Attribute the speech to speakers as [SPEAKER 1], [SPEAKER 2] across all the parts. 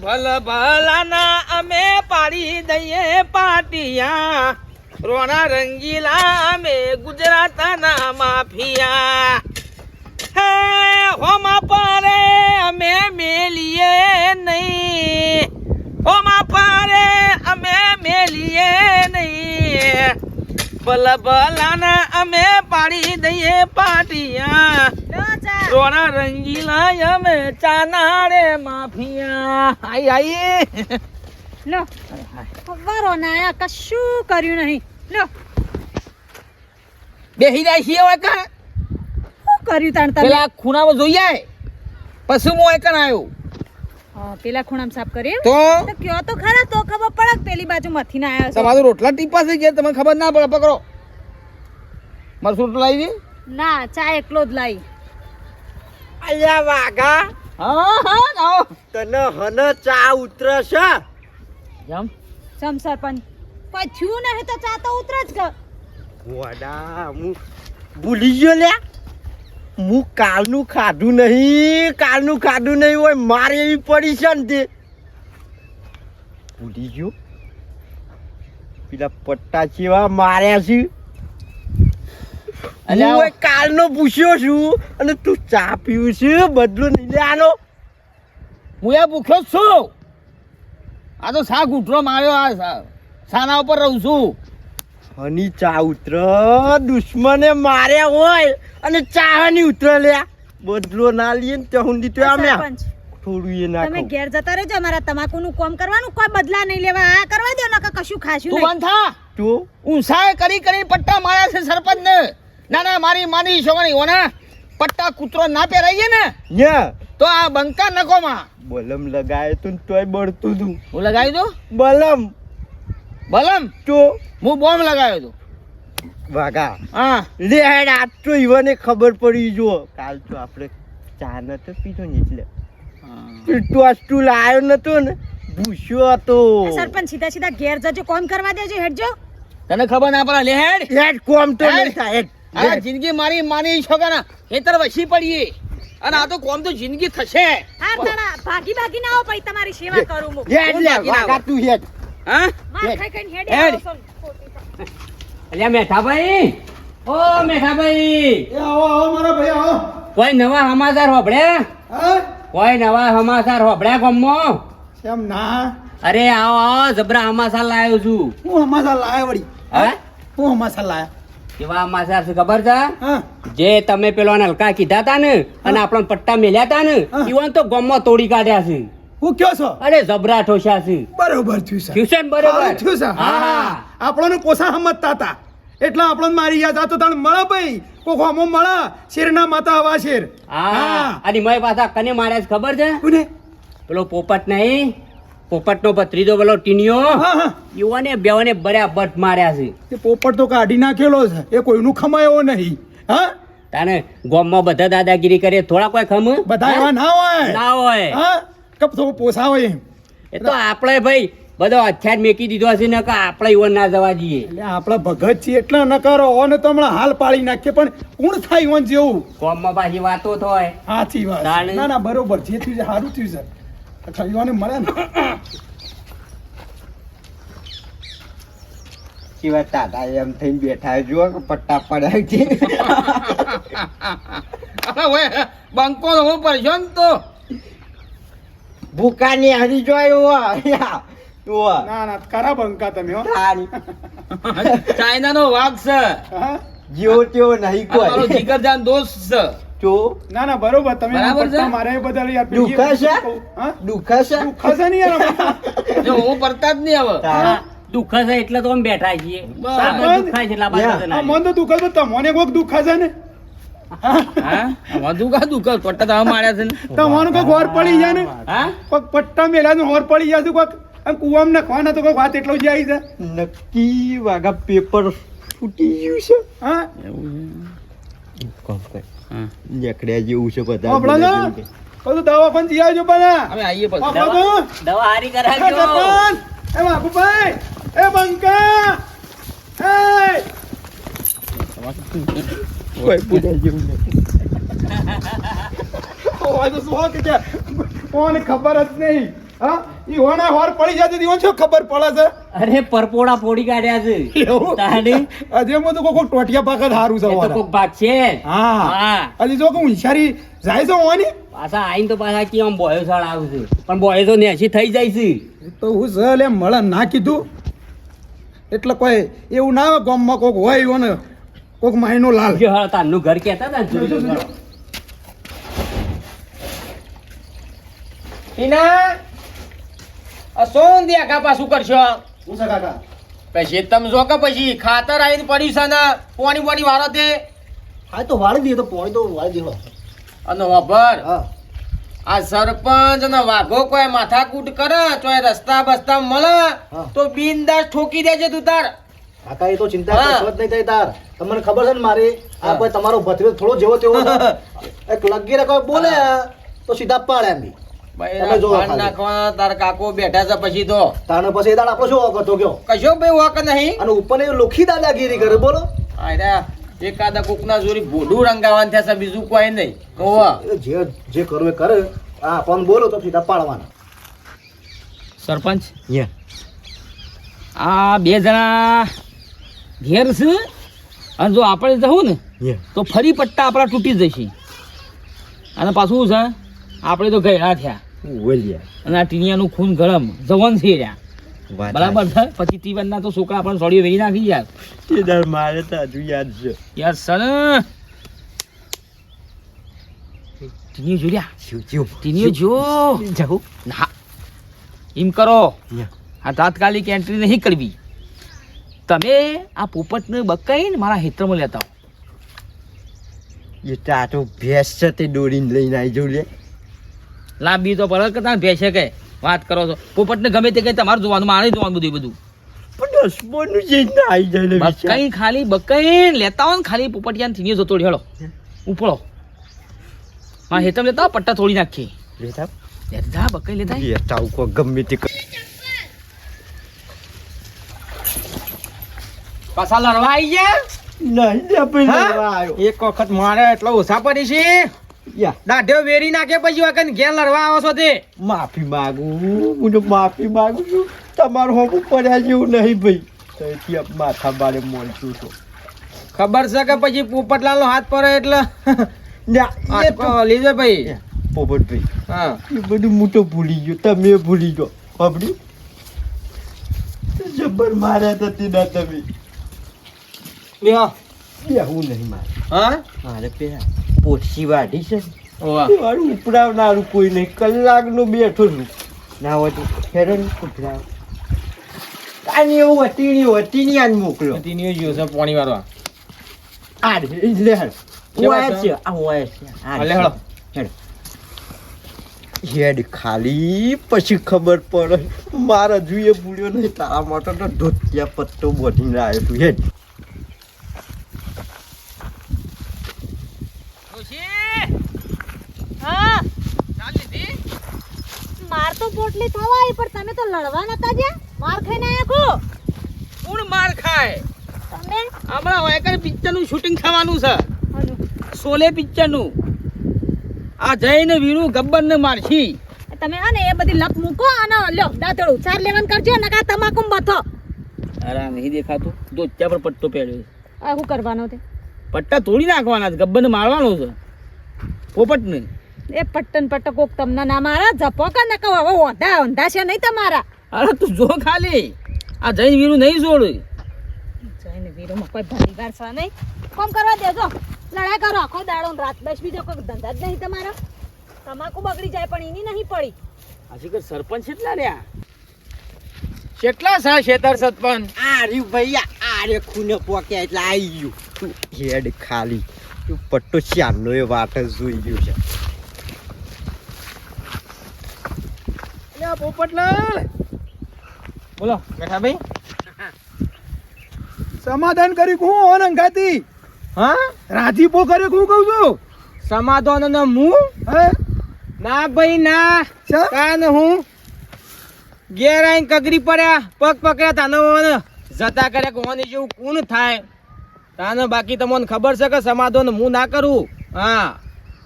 [SPEAKER 1] ભલ ભલાના અમે પાડી દઈએ પાટિયા રોણા રંગીલા અમે ગુજરાતના માફિયા હે હોમા પારે અમે મેલીએ નહીં હોમા પારે અમે મેલીએ નહીં ભલ ભલાના અમે પાડી દઈએ પાટિયા રોણા રંગીલા અમે ચાનાડે માફિયા આઈ આઈ
[SPEAKER 2] લો વરો ના કશું કર્યું નહીં લો
[SPEAKER 1] બેહી જાય છે હવે કા
[SPEAKER 2] શું કર્યું તાણ તમે
[SPEAKER 1] પેલા ખૂણામાં જોઈ આય પછી હું એકન આવ્યો
[SPEAKER 2] હા પેલા ખૂણામાં સાફ કર્યું
[SPEAKER 1] તો
[SPEAKER 2] કયો તો ખરા તો ખબર પડે કે પેલી બાજુ મથી ના આવ્યો છે
[SPEAKER 1] તમારું રોટલા ટીપા છે કે તમને ખબર ના પડે પકડો મારું સૂટ લાવી દે
[SPEAKER 2] ના ચા એકલો જ લાવી
[SPEAKER 3] અલ્યા વાઘા
[SPEAKER 1] હા હા આવો
[SPEAKER 3] તને હન ચા ઉતરશે
[SPEAKER 1] જમ
[SPEAKER 2] સમ સરપંચ કોઈ થયું નહીં તો ચા તો ઉતરે જ કે
[SPEAKER 3] વડા હું ભૂલી ગયો લે હું કાલનું ખાધું નહીં હોય મારે એવી પડી છે ને તે ભૂલી ગયો પેલા પટ્ટા જેવા માર્યા છે હું કાલનો પૂછ્યો છું અને તું ચા પીવું છે બદલો નહીં લે આનો
[SPEAKER 1] હું એ ભૂખ્યો જ છું આ તો શાક ઉઠરો માર્યો આ સાના ઉપર રહું છું
[SPEAKER 3] હની ચા ઉતર દુશ્મને માર્યા હોય અને ચા ની ઉતર લે બદલો ના લઈએ ને ત્યાં સુધી તો અમે
[SPEAKER 2] સરપંચ
[SPEAKER 3] થોડું એ ના
[SPEAKER 2] તમે ઘેર જતા રહેજો અમારા તમાકુનું કામ કરવાનું કોઈ બદલા નહીં લેવા આ કરવા દો નકર કશું ખાશું
[SPEAKER 1] તું
[SPEAKER 2] નહીં
[SPEAKER 1] બંધ થા
[SPEAKER 3] તો
[SPEAKER 1] ઊંસાએ કરી પટ્ટા માર્યા છે સરપંચ ને ના ના મારી માની છોકરી ઓના પટ્ટા કૂતરો ના પહેરાઈએ ને
[SPEAKER 3] યા
[SPEAKER 1] તો આ બંકા નકોમાં
[SPEAKER 3] બલમ લગાય તું તોય બળતું તું
[SPEAKER 1] હું લગાવી દઉં
[SPEAKER 3] બલમ
[SPEAKER 1] બલમ
[SPEAKER 3] તો
[SPEAKER 1] હું બોમ્બ લગાવ્યો હતો
[SPEAKER 3] વાગા
[SPEAKER 1] હા
[SPEAKER 3] લે હેડ આજ તો ઈવને ખબર પડી જો કાલ તો આપણે ચા નતો પીધો ને એટલે ટોસ્ટુ લાયો નતો ને ભૂસ્યો હતો
[SPEAKER 2] સરપંચ સીધા સીધા ઘેર જજો કોમ કરવા દેજો હેડજો
[SPEAKER 1] તને ખબર ના પડે લે હેડ
[SPEAKER 3] હેડ કોમ તો
[SPEAKER 1] હેડ.
[SPEAKER 3] નહીં થાય
[SPEAKER 1] આ જિંદગી મારી માની છોકરા હેતર વસી પડીએ અને આ તો કોમ તો જિંદગી થશે
[SPEAKER 2] હા તારા ભાગી ના આવો પછી તમારી સેવા કરું હું
[SPEAKER 3] હેડ લે વાગા તું હેડ
[SPEAKER 1] હા
[SPEAKER 2] માર ખાઈ ખાઈને હેડે
[SPEAKER 1] હેડ.
[SPEAKER 2] આવો છો.
[SPEAKER 1] અલ્યા મેઠાભાઈ ઓ મેઠાભાઈ
[SPEAKER 4] એ આવો આવો મારા ભાઈ આવો
[SPEAKER 1] કોઈ નવા સમાચાર હોભળ્યા
[SPEAKER 4] હા
[SPEAKER 1] કોઈ નવા સમાચાર હોભળ્યા ગામમાં
[SPEAKER 4] કેમ ના
[SPEAKER 1] અરે આવો આવો જબરા સમાચાર લાવ્યો છું
[SPEAKER 4] હું હમાસા લાયા વળી
[SPEAKER 1] હે
[SPEAKER 4] હું હમાસા લાયા
[SPEAKER 1] કેવા સમાચાર છે ખબર છે
[SPEAKER 4] હા
[SPEAKER 1] જે તમે પેલો નલકા કીધા તા ને અને આપણને પટ્ટા મેલ્યા તા ને
[SPEAKER 4] હા.
[SPEAKER 1] ઈવન તો ગામમાં તોડી કાઢ્યા છે
[SPEAKER 4] હું કયો છો
[SPEAKER 1] અરે જબરા ઠોસ્યા છે
[SPEAKER 4] બરોબર થયું છે
[SPEAKER 1] થયું છે ને બરોબર
[SPEAKER 4] સારું થયું છે હા આપણને કોસા સમજતા હતા એટલે આપણને મારી યાદ આતો તને મળે ભાઈ કોક હોમો મળે શેરના માતા હવા શેર
[SPEAKER 1] હા અને મય પાછા કને માર્યા છે ખબર છે
[SPEAKER 4] કોને
[SPEAKER 1] પેલો પોપટ નહીં પોપટનો ભત્રીજો પેલો ટીનિયો
[SPEAKER 4] હા હા
[SPEAKER 1] યુવાને બેવાને બરાબર માર્યા છે
[SPEAKER 4] તે પોપટ તો કાઢી નાખેલો છે એ કોઈનું ખમાયો નહીં હા
[SPEAKER 1] તાને ગામમાં બધા દાદાગીરી કરે થોડા કોઈ ખમ
[SPEAKER 4] બધા એવા ના હોય
[SPEAKER 1] ના હોય
[SPEAKER 4] હા કપ તો પોસાવે એમ
[SPEAKER 1] એ તો આપણે ભાઈ બધો હથિયાર મેકી દીધો હશે ને કે આપણે યુવાન ના જવા દઈએ
[SPEAKER 4] એટલે આપણા ભગત છે એટલા ન કરો ને તો હમણાં હાલ પાડી નાખીએ પણ કોણ થાય ઈવન જેવું
[SPEAKER 1] ગામમાં પાછી વાતો થાય
[SPEAKER 4] સાચી વાત
[SPEAKER 1] તાણે.
[SPEAKER 4] ના ના બરોબર જે થયું છે સારું થયું છે અચ્છા ઈવાને મળે ને
[SPEAKER 3] કેવા દાદા એમ થઈને બેઠા જો કે પટ્ટા પડ્યા છે
[SPEAKER 1] હવે બંકો તો હું પડશો ને તો
[SPEAKER 3] ભૂકાની હરી જોયો
[SPEAKER 4] ના ના કરા બંકા તમે હો
[SPEAKER 1] ચાઇના નો વાઘ છે
[SPEAKER 4] હા?
[SPEAKER 3] જેવો તેવો નહીં
[SPEAKER 1] આ મારો
[SPEAKER 3] કોઈ
[SPEAKER 1] જીગરજાન દોસ્ત છે
[SPEAKER 3] તો
[SPEAKER 4] ના ના બરોબર તમે
[SPEAKER 1] બરાબર છે?
[SPEAKER 4] પટ્ટા મારે એ બદલ યાર
[SPEAKER 3] દુખે છે?
[SPEAKER 4] હા
[SPEAKER 3] દુખે છે
[SPEAKER 4] દુખે છે ને યાર
[SPEAKER 1] જો હું પડતા જ નહીં હવે
[SPEAKER 3] તારા.
[SPEAKER 1] દુઃખ છે એટલે તો અમે બેઠા છીએ
[SPEAKER 4] બરાબર.
[SPEAKER 1] દુખાય છે એટલે આ બાજુ
[SPEAKER 4] આ મન તો દુખે તો તમને કોક દુખે છે ને
[SPEAKER 1] હા દુખા પટ્ટા તો હવે માર્યા છે ને
[SPEAKER 4] તમને કોક હોર પડી જાય ને
[SPEAKER 1] હા
[SPEAKER 4] કોક પટ્ટા મેલા ને હોર પડી જાય તો કોક આમ કુવામાં નાખવાના તો કોક વાત એટલો જ આવી છે
[SPEAKER 3] નક્કી વાગા પેપર ફૂટી ગયું છે
[SPEAKER 4] હા
[SPEAKER 3] લેકડ્યા જેવું છે બધા
[SPEAKER 4] આપણો ને બધું દવાખાને જઈ આવજો પાછા
[SPEAKER 1] અમે આવીએ પછી
[SPEAKER 4] આપણો તો
[SPEAKER 1] દવા હારી
[SPEAKER 4] એ
[SPEAKER 1] કરાવજો
[SPEAKER 4] સરપંચ, એ બાપુભાઈ, એ બંકા, એ
[SPEAKER 3] કોઈ પૂજા જેવું નથી
[SPEAKER 4] ઓય તો શું કે કોને ખબર જ નહીં હા ઈવાના હોર પડી જાય તો ઈવન શું ખબર પડે
[SPEAKER 5] અરે પરપોડા પોડી કાઢ્યા છે
[SPEAKER 4] છે એવું
[SPEAKER 5] તાને
[SPEAKER 4] હજી એમાં તો કોઈ ટોટિયા પાક જ સારું છે
[SPEAKER 5] એ તો
[SPEAKER 4] વાળા.
[SPEAKER 5] કોક ભાગ છે
[SPEAKER 4] હા
[SPEAKER 5] હા
[SPEAKER 4] હજી જો કે હોશિયારી જાય છે હોવાની
[SPEAKER 5] પાછા આઈને તો પાછા કે આમ બોયો સાળ આવશે પણ બોયો તો નેસી થઈ જાય છે
[SPEAKER 4] તો હું છે લે મળે ના કીધું એટલે કોઈ એવું ના હોય ગામમાં કોક હોય એવો ને કોક માયનો લાલ
[SPEAKER 5] જો હા તારનું ઘર કહેતા હતા ને જોઈ લો.
[SPEAKER 1] ઈના આ સોન દે આખા પાછું કરશો
[SPEAKER 4] હું છે કાકા
[SPEAKER 1] પછી તમે જો કે પછી ખાતર આવીને પડ્યું છે ને પોણી પોણી વાળો તે
[SPEAKER 3] હા તો વાળી દે તો પોણી તો વાળી દેવા
[SPEAKER 1] અને વાભર
[SPEAKER 3] હા
[SPEAKER 1] આ સરપંચ અને વાઘો કોઈ માથાકૂટ કરે તો એ રસ્તા બસ્તા મળે
[SPEAKER 3] હા.
[SPEAKER 1] તો બિનદાસ ઠોકી દેજે તું તાર
[SPEAKER 3] કાકા એ તો ચિંતા
[SPEAKER 1] હા.
[SPEAKER 3] કરશો જ નહીં થાય તાર તમને ખબર છે ને મારી આ
[SPEAKER 1] હા.
[SPEAKER 3] ભાઈ તમારો ભત્રીજો થોડો જેવો તેવો છે. એક લગી રે કોઈ બોલે તો સીધા પાડે એમ બી. તમે જોવો
[SPEAKER 1] ભાઈ
[SPEAKER 3] ખાલી.
[SPEAKER 1] નાખવાના તાર કાકો બેઠા છે પછી તો
[SPEAKER 3] તારને પછી એ દાડ આપણો શું વખત ગયો
[SPEAKER 1] કશો ભાઈ વાક નહીં
[SPEAKER 3] અને ઉપર એ લોખી દાદાગીરી કરે બોલો
[SPEAKER 1] આયરા એકાદા કોકના જોરી ભોડું રંગાવાનું થશે બીજું કોઈ નહીં ઓવા
[SPEAKER 3] એ જે કરવું એ કરે આ આપણને બોલો તો સીધા પાડવાના
[SPEAKER 1] સરપંચ આ બે જણા ઘેર છે અને જો આપણે જવું ને તો ફરી પટ્ટા આપણા તૂટી જશે અને પાછું છે આપણે તો ગયડા થયા અને આ ટીનિયાનું ખૂન ગરમ જવન છે રહ્યા બરાબર છે પછી ટીવનના તો છોકરા આપણને સોડીઓ વેચી નાખી યાર
[SPEAKER 3] મારે તો હજુ યાદ છે
[SPEAKER 1] યાર સર ટીનિયો જોડ્યા ટીનિયો જો ના એમ કરો આ તાત્કાલિક એન્ટ્રી નહીં કરવી તમે આ પોપટને બકાઈને મારા હેત્રમાં લેતા
[SPEAKER 3] એ ટાટો ભેંસ છે તે દોડીને લઈને આવી જવું લે
[SPEAKER 1] લાંબી તો પરત કરતા ભેસે કે વાત કરો છો પોપટને ગમે તે કઈ તમારે જોવાનું મારે જોવાનું બધું
[SPEAKER 3] પણ દસમોનું જે ના આવી જાય ને
[SPEAKER 1] બકાઈ ખાલી બકાઈને લેતા હોય ને ખાલી પોપટિયાને થીને જતો હેડો ઉપડો મારા હેતમ લેતા હોય, પટ્ટા તોડી નાખીએ
[SPEAKER 3] લેતા
[SPEAKER 1] લેતા બકાઈ લેતા
[SPEAKER 3] લેતા આવું કોઈ ગમે તે
[SPEAKER 1] પાછા લડવા આવી ગયા
[SPEAKER 3] નહીં લે ભાઈ
[SPEAKER 1] હા?
[SPEAKER 3] લડવા આવ્યો
[SPEAKER 1] એક વખત મારે એટલો ઓછા પડી છે
[SPEAKER 3] યા
[SPEAKER 1] દાઢો વેરી નાખે પછી વખત ઘેર લડવા આવો છો તે
[SPEAKER 3] માફી માંગુ હું માફી માંગુ છું તમારું હોમ પડ્યા જેવું નહીં ભાઈ તેથી આપ માથા બારે મોનતું તો
[SPEAKER 1] ખબર છે કે પછી પોપટલાલ નો હાથ પડે એટલે લીધે ભાઈ
[SPEAKER 3] પોપટભાઈ
[SPEAKER 1] હા
[SPEAKER 3] એ બધું હું તો ભૂલી ગયો તમે ભૂલી ગયો આપડી જબર માર્યા હતા તેના તમે હું નહીં મારે
[SPEAKER 1] હા
[SPEAKER 3] મારે પેલા પોછી વાઢી છે ને,
[SPEAKER 1] ઓવા
[SPEAKER 3] એ વાળું ઉપડાવનારું કોઈ નહીં કલાકનું બેઠો છું ના હોય તો હેરાન ઉપડાવ કાંઈ એવું વટીની આજ મોકલો
[SPEAKER 1] તીનીઓ જીવ છે પાણી વાળવા
[SPEAKER 3] આ રે, ઈ લે હેડ. હું
[SPEAKER 1] કેવા
[SPEAKER 3] આયા
[SPEAKER 1] છે?
[SPEAKER 3] છે આ હું આયા છે આ
[SPEAKER 1] ભલે
[SPEAKER 3] છે.
[SPEAKER 1] હેડો.
[SPEAKER 3] હેડ. હેડ ખાલી પછી ખબર પડે મારા જોઈએ ભૂલ્યો નહીં તારા માટે તો ધોતિયા પત્તો બોધીને આવ્યો તું હેડ
[SPEAKER 2] હા માર તો પોટલી થવા આવી પણ તમે તો લડવા નતા જ્યાં માર ખાઈને આયા કો
[SPEAKER 1] કોણ માર ખાય
[SPEAKER 2] તમે
[SPEAKER 1] હમણાં વાયકર પિક્ચરનું શૂટિંગ થવાનું છે શોલે પિક્ચરનું આ જઈને વીરુ ગબ્બરને મારશી
[SPEAKER 2] તમે હા ને એ બધી લપ મૂકો અને લ્યો દાંતડું ચાર લેવન કરજો નકા તમાકુ બથો
[SPEAKER 1] અરે નહીં દેખાતું દોચ્યા પર પટ્ટો પહેર્યો છે
[SPEAKER 2] આ શું કરવાનો તે
[SPEAKER 1] પટ્ટા તોડી નાખવાના છે ગબ્બરને મારવાનો છે પોપટને
[SPEAKER 2] એ પટ્ટન પટ્ટ કોક તમને ના મારા જપો કે નકા હવે ઓંધા ઓંધા છે નહીં તમારા
[SPEAKER 1] અરે તું જો ખાલી આ જઈને વીરુ નહીં જોડ
[SPEAKER 2] જઈને વીરોમાં કોઈ ભલી વાર છે નહીં કોમ કરવા દેજો લડાઈ કરો આખો દાડો ને રાત બસ બીજો કોઈ ધંધા જ નહીં તમારા તમાકુ બગડી જાય પણ એની નહીં પડી
[SPEAKER 1] હજી કઈ સરપંચ કેટલા રહ્યા કેટલા છે શેતર સરપંચ
[SPEAKER 3] આ રહ્યું ભૈયા આ રે ખૂને પોક્યા એટલે આવી ગયું તું હેડ ખાલી તું પટ્ટો ચારનો એ વાટ જ જોઈ ગયું છે
[SPEAKER 1] અલ્યા પોપટલાલ બોલો બેઠા ભાઈ
[SPEAKER 4] સમાધાન કરી હું ઓન અંગાતી
[SPEAKER 1] હા
[SPEAKER 4] રાજીપો કરે હું કહું છું
[SPEAKER 1] સમાધાન ને હું
[SPEAKER 4] હે
[SPEAKER 1] ના ભાઈ ના
[SPEAKER 4] ચા?
[SPEAKER 1] કાન હું ઘેર આઈને કગરી પડ્યા પગ પકડ્યા તાનો ને જતા કર્યા કોની જેવું કોણ થાય તાને બાકી તમને ખબર છે કે સમાધાન હું ના કરું હા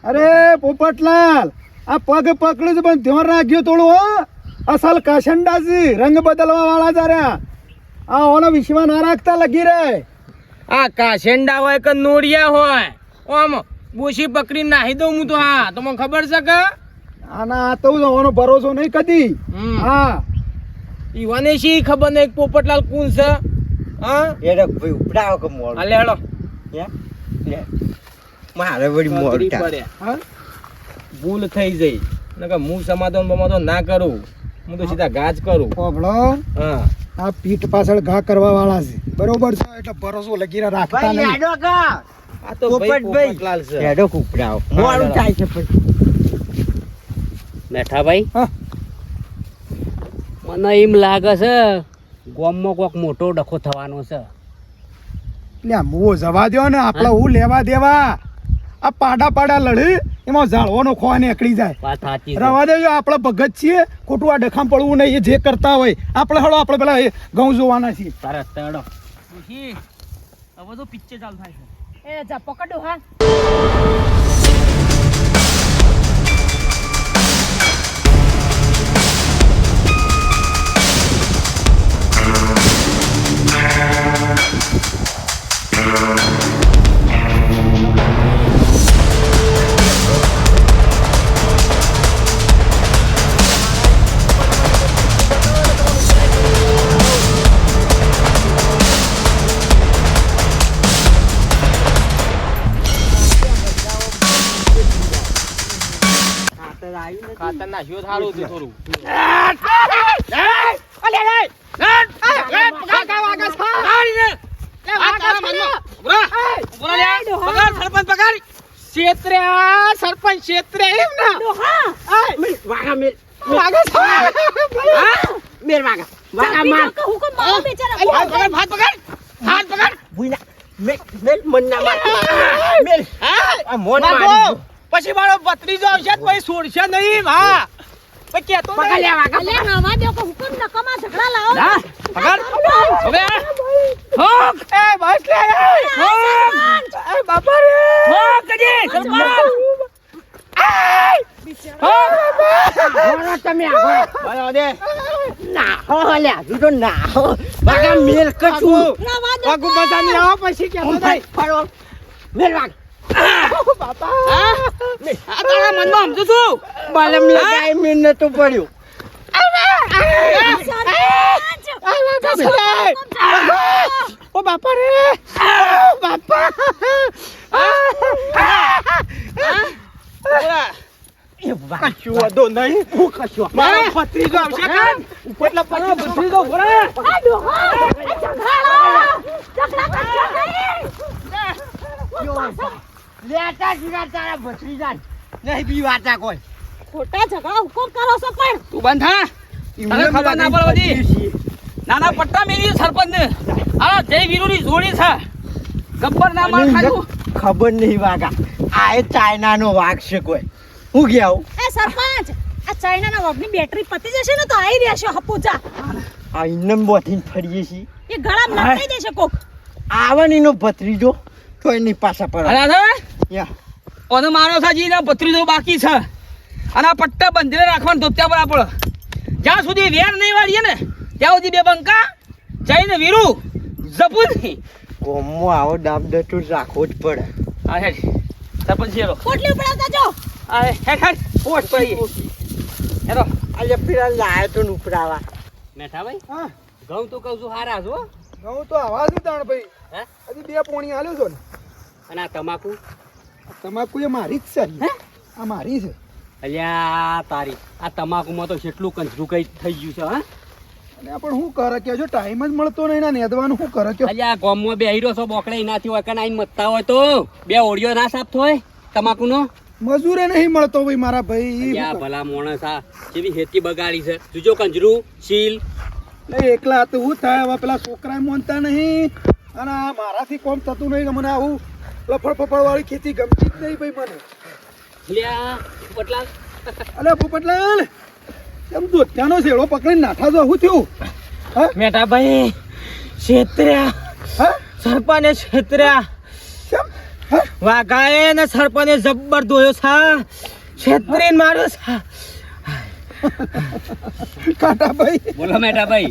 [SPEAKER 4] અરે પોપટલાલ આ પગ પકડ્યું છે પણ ધ્યાન રાખજો થોડું હો અસલ કાશંડા છે, રંગ બદલવા વાળા જાર્યા. આ ઓનો વિશ્વા ના રાખતા લગી રહે.
[SPEAKER 1] આ કાશેંડા હોય કે નોરિયા હોય, આમ બોશી પકડી નાહી દઉં હું તો. હા તો મને ખબર છે કે
[SPEAKER 4] આના આ તો ઓનો ભરોસો નહીં કદી. હા
[SPEAKER 1] ઈવાને શી ખબર નહીં પોપટલાલ કોણ છે. હા
[SPEAKER 3] એ ભાઈ ઉપડાવો કે મોડ.
[SPEAKER 1] હાલે હેડો.
[SPEAKER 3] મારે વળી મોડ
[SPEAKER 1] નોકરી
[SPEAKER 3] થાય.
[SPEAKER 1] પડે. હા ભૂલ થઈ જઈ નકર હું સમાધાન બમાધાન ના કરું, હું તો સીધા ગાજ કરું.
[SPEAKER 4] પોપડો
[SPEAKER 1] હા
[SPEAKER 4] આ પીઠ પાછળ ઘા કરવા વાળા છે, બરોબર છે, એટલે ભરોસો લગીરા રાખતા
[SPEAKER 3] ભાઈ
[SPEAKER 4] નહીં.
[SPEAKER 3] યાડો કા
[SPEAKER 1] આ તો ભાઈ
[SPEAKER 3] પોપટભાઈ.
[SPEAKER 1] પોપટલાલ છે.
[SPEAKER 3] યાડો ઉપડાવો. મોડું થાય છે પછી.
[SPEAKER 5] મેઠાભાઈ
[SPEAKER 4] હા.
[SPEAKER 5] મને એમ લાગે છે ગામમાં કોક મોટો ડખો થવાનો છે.
[SPEAKER 4] લ્યા મુઓ જવા દ્યો ને, આપણા હું લેવા દેવા. આ પાડા લડે એમાં ઝાડવાનો ખોવા નીકળી જાય.
[SPEAKER 5] વાત સાચી છે.
[SPEAKER 4] રવા દેજો, આપણે ભગત છીએ, ખોટું આ ડખામ પડવું નહીં. એ જે કરતા હોય આપણે હળો, આપણે પેલા એ ઘઉં જોવાના છીએ.
[SPEAKER 5] સરસ તડો.
[SPEAKER 1] હવે તો પિક્ચર ચાલુ થાય છે.
[SPEAKER 2] એ જા પકડો હા.
[SPEAKER 1] ખાતર નાખ્યું સારું હતું થોડું. પછી મારો ભત્રીજો આવશે તો પછી છોડશે નહીં. હા પછી કેતો નહીં.
[SPEAKER 2] અલ્યા રવા દો કે હુકમ નકામા ઝઘડા લાવો.
[SPEAKER 1] પકડ. હવે હોક. એ બસ લે. હોક. એ બાપા રે. હોક કજી. સરપંચ.
[SPEAKER 3] તમે આગળ
[SPEAKER 1] દે.
[SPEAKER 3] ના હો લ્યા જુદો ના હો બાગા મેલ કશું
[SPEAKER 2] રવા દો.
[SPEAKER 1] વાગુ બધાની આવો પછી કેતો નહીં.
[SPEAKER 3] ફરો મેલ વાગ
[SPEAKER 1] બાપા. આ તારા મનમાં સમજુ છું.
[SPEAKER 3] બાલે મેલ ગાય મેલ નતું પડ્યું
[SPEAKER 1] ઓ બાપા રે. બાપા.
[SPEAKER 3] કશું વાંધો નહીં હું કશું
[SPEAKER 1] મારો ભત્રીજો આવશે કાન. ઉપરલા પછી ભત્રીજો ઉભો રહે.
[SPEAKER 2] આ ડોહા. ઝઘડા કરશો નહીં.
[SPEAKER 3] લેટા જુગા તારા ભસરી જાય નહીં બી વાતા કોઈ
[SPEAKER 2] ખોટા ઝઘડા હુકમ કરો છો પણ.
[SPEAKER 1] તું બંધ થા. તને ખબર ના પડે બધી. નાના પટ્ટા મેરી સરપંચ ને. આ જય વીરુની જોડી છે. ગબ્બર ના માર ખાધું.
[SPEAKER 3] ખબર નહીં વાગા આ એ ચાઇનાનો વાઘ છે કોઈ હું ગયા હું
[SPEAKER 2] એ સરપંચ આ ચાઇનાના વગની બેટરી પતી જશે ને તો આવી રહેશે હપુજા.
[SPEAKER 3] આ ઇન્નમ બોથીને ફરીએ છીએ
[SPEAKER 2] એ ગળામાં લપટાઈ દેશે કોક.
[SPEAKER 3] આવનીનો ભત્રીજો તો એની પાછા પર
[SPEAKER 1] અરે છે
[SPEAKER 3] યા
[SPEAKER 1] ઓને મારો સાજી ને ભત્રીજો બાકી છે. અને આ પટ્ટા બંધીને રાખવાનું તો ત્યાં બરાબર. જ્યાં સુધી વેર નહીં વાળીએ ને ત્યાં સુધી બે બંકા જઈને વીરુ જપું નહીં.
[SPEAKER 3] કોમો આવો દામ દટુર રાખવો જ પડે
[SPEAKER 1] આ હેડ સરપંચ છેરો.
[SPEAKER 2] પોટલી ઉપડાવતા જો.
[SPEAKER 1] આ હેડ હેડ પોટ પડી. હેડો.
[SPEAKER 3] આજે પેલા લાયો તો ઉપડાવા
[SPEAKER 5] મેઠાભાઈ
[SPEAKER 4] હા
[SPEAKER 5] ઘઉં તો કહું છું હારા છો.
[SPEAKER 4] ઘઉં તો આવા છે તાણ ભાઈ.
[SPEAKER 5] હે
[SPEAKER 4] હજી 2 પોણી આલ્યો છો ને.
[SPEAKER 5] અને આ તમાકુ
[SPEAKER 4] તમાકુ એ મારી જ છે ને. આ મારી છે.
[SPEAKER 5] અલ્યા તારી આ તમાકુમાં તો કેટલું કંજરું કઈ થઈ ગયું છે. હા
[SPEAKER 4] અને આ પણ શું કરે કે જો ટાઈમ જ મળતો નહીં ને નેદવાનું શું કરે કે
[SPEAKER 5] અલ્યા ગામમાં બે હીરો છો બોકડે નાથી હોય કે નાઈને મતતા હોય તો બે ઓડિયો ના સાફ થાય તમાકુનો.
[SPEAKER 4] મજૂરે નહીં મળતો ભાઈ મારા ભાઈ.
[SPEAKER 5] અલ્યા ભલા માણસ આ જેવી ખેતી બગાડી છે. જોજો કંજરું સીલ
[SPEAKER 4] નહીં એકલા તો હું થાય હવે પેલા છોકરા માનતા નહીં અને આ મારાથી કોમ થતું નહીં. મને આવું લફડ ફફડ વાળી ખેતી ગમતી જ નહીં ભાઈ મને.
[SPEAKER 5] અલ્યા પટલા
[SPEAKER 4] અલે પોપટલાલ એમ દોત્યાનો શેડો પકડીને નાઠા જો શું થયું? હા
[SPEAKER 1] મેટા ભાઈ છેતર્યા.
[SPEAKER 4] હા
[SPEAKER 1] સરપંચે છેતર્યા.
[SPEAKER 4] કેમ? હા
[SPEAKER 1] વાઘાએ ને સરપંચે જબ્બર દોયો છે. છેતરીને માર્યો છે.
[SPEAKER 4] કાટાભાઈ
[SPEAKER 5] બોલો મેઠાભાઈ.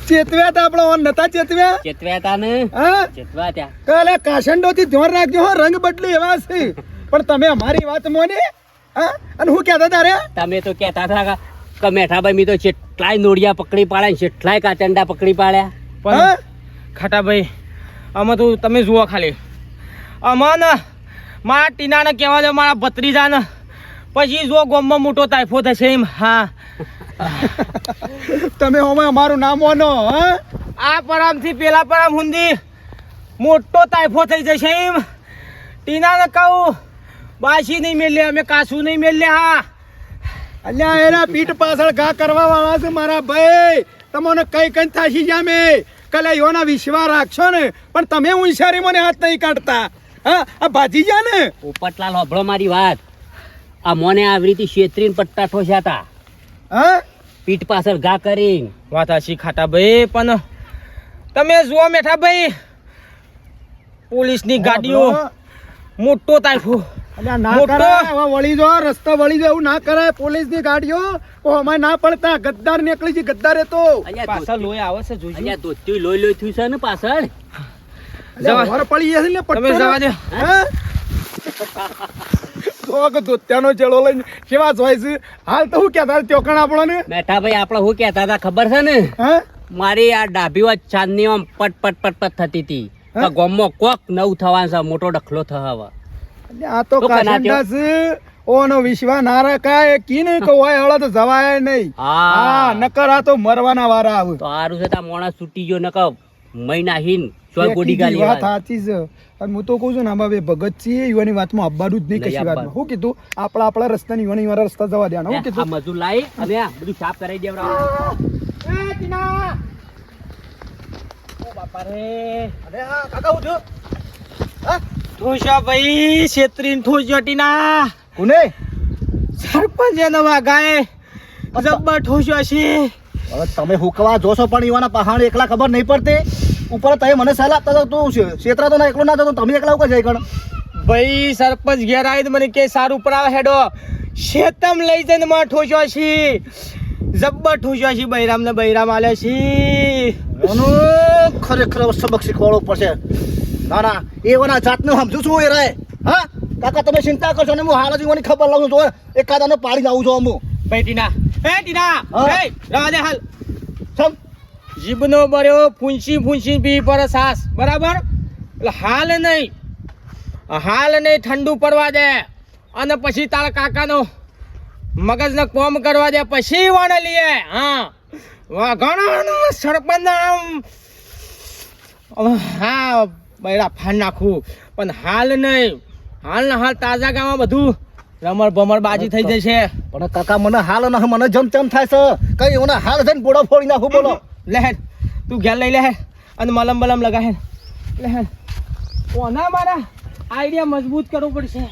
[SPEAKER 4] ચેતવ્યા તા આપણા ઓન નતા ચેતવ્યા
[SPEAKER 5] ચેતવ્યા તા ને
[SPEAKER 4] હા
[SPEAKER 5] ચેતવા ત્યાં.
[SPEAKER 4] કાલે કાશંડો થી ધ્યાન રાખજો હો, રંગ બદલી એવા છે. પણ તમે અમારી વાત મોની હા. અને હું કહેતા તારે
[SPEAKER 5] તમે તો કહેતા હતા કે મેઠાભાઈ મી તો જેટલાય નોડિયા પકડી પાડ્યા ને જેટલાય કાચંડા પકડી પાડ્યા.
[SPEAKER 1] પણ
[SPEAKER 4] હા?
[SPEAKER 1] ખાટાભાઈ આમાં તો તમે જુઓ ખાલી આમાં ને મારા ટીનાને કહેવા દો મારા ભત્રીજાને પછી જો ગોમમાં મોટો તાઇફો થશે એમ. હા
[SPEAKER 4] તમે હવે અમારું નામ મોનો હા.
[SPEAKER 1] આ પરામથી પેલા પરામ હુંદી મોટો તાઇફો થઈ જશે એમ. ટીનાને કહું બાસી નહીં મેલે અમે કાસું નહીં મેલે. હા
[SPEAKER 4] અલ્યા એના પીઠ પાછળ ઘા કરવા વાળા છે મારા ભાઈ. તમને કઈ કઈ થાશી જામે કલે યોના વિશ્વાસ રાખશો ને પણ તમે હોશિયારી મને હાથ નહીં કાઢતા હા. આ ભાજી જા ને
[SPEAKER 5] પોપટલાલ હોભળો મારી વાત. આ મોને આવી રીતે શેત્રીન પટ્ટા ઠોસ્યા હતા
[SPEAKER 4] હા.
[SPEAKER 5] પીઠ પાછળ ઘા કરીને.
[SPEAKER 1] વાત હાચી ખાટાભાઈ પણ તમે જુઓ મેઠાભાઈ પોલીસની ગાડીઓ મોટો તાઇફો
[SPEAKER 4] અલ્યા ના
[SPEAKER 1] મોટો.
[SPEAKER 4] કરાય હવે વળી જો રસ્તા વળી જો એવું ના કરાય. પોલીસની ગાડીઓ અમારે ના પડતા ગદ્દાર નીકળી છે ગદ્દાર એ તો
[SPEAKER 1] પાછળ લોહી આવે છે જોજો.
[SPEAKER 5] અહીંયા ધોત્યું લોહી લોહી થયું છે ને પાછળ.
[SPEAKER 4] અલ્યા વર પડી જશે ને
[SPEAKER 1] તમે
[SPEAKER 4] પટ્ટો
[SPEAKER 1] જવા દો.
[SPEAKER 4] હા. તો કે ધોત્યાનો ચેડો લઈને કેવા જોય છે હાલ તો હું કહેતા ચોકણ આપણને
[SPEAKER 5] મેઠાભાઈ આપણે શું કહેતા હતા ખબર છે ને
[SPEAKER 4] હા.
[SPEAKER 5] મારી આ ડાભી વાત ચાંદની આમ પટ પટ પટ પટ થતી હતી.
[SPEAKER 4] હા?
[SPEAKER 5] આ ગામમાં કોક નવું થવાનું છે, મોટો ડખલો થવા.
[SPEAKER 4] અલ્યા આ તો
[SPEAKER 5] શું કના
[SPEAKER 4] કાશંડા છે ઓનો વિશ્વાસ ના રખાય કી નહીં કહું હોય હળો તો જવાય નહીં.
[SPEAKER 5] હા.
[SPEAKER 4] હા નકર આ તો મરવાના વારા આવે.
[SPEAKER 5] તો સારું છે તા મોણા છૂટી ગયો ન કહો મહિના હિન ચોય ગોડી ગાલી
[SPEAKER 4] વાત
[SPEAKER 5] વાત.
[SPEAKER 4] સાચી છે. અને હું તો કહું છું ને આમાં બે ભગત છીએ યુવાની વાતમાં આવવાનું જ નહીં કશી
[SPEAKER 5] નહીં
[SPEAKER 4] વાતમાં. શું કીધું આપણા રસ્તાની યુવાની વાળા રસ્તા જવા દેવાના. શું
[SPEAKER 5] આ
[SPEAKER 4] કીધું
[SPEAKER 5] મજૂર લાવી અને આ બધું સાફ કરાવી દેવડાવો.
[SPEAKER 1] ઠોસ્યા ભાઈ છેતરીને ઠોસ્યો ટીના.
[SPEAKER 4] કોને
[SPEAKER 1] સરપંચ એને વાગાય જબ્બર ઠોસ્યો છે.
[SPEAKER 3] હવે તમે હુકવા જોશો પણ ઈવાના પહાડ એકલા ખબર નહીં પડતી ઉપર તમે મને સલાહ આપતા તો તું ક્ષેત્ર તો ના એકલો ના જતો તમે એકલા ઉકા જાય કણ
[SPEAKER 1] ભાઈ સરપંચ ઘેર આવીને મને કે સારું ઉપર આવે હેડો શેતમ લઈ જઈને માં ઠોસ્યો છે. જબ્બર ઠોસ્યો છે. બૈરામ ને બૈરામ આલે છે.
[SPEAKER 3] એનું ખરેખર સબક શીખવાડવો પડશે. ના ના એવાના જાતનું સમજુ છું એ રહે. હા કાકા તમે ચિંતા કરશો ને હું હાલ જ ઈવાની ખબર લાવું છું એકાદાને પાડીને આવું છું અમુક
[SPEAKER 1] ભાઈ ટીના ટીના
[SPEAKER 3] હા?
[SPEAKER 1] એ રવા દે હાલ.
[SPEAKER 3] સમ
[SPEAKER 1] જીભનો બર્યો ફૂંસી ફૂંસી પી પર સાસ બરાબર એટલે હાલ નહીં ઠંડુ પડવા દે અને પછી તારા કાકાનો મગજને કોમ કરવા દે પછી વાણે લઈએ. હા ઘણા સરપંચ હા બૈરા ફાન નાખું પણ હાલ નહીં. હાલ ને હાલ તાજા ગામમાં બધું રમણ ભમણ બાજી થઈ જશે.
[SPEAKER 3] પણ કાકા મને હાલ ન મને જમ થાય છે કઈ એના હાલ થઈને બોડો ફોડી નાખું બોલો
[SPEAKER 1] લહેર તું ઘેર લઈ લહેર અને મલમ બલમ લગાહે લહેર. ઓના મારા આઈડિયા મજબૂત કરવું પડશે.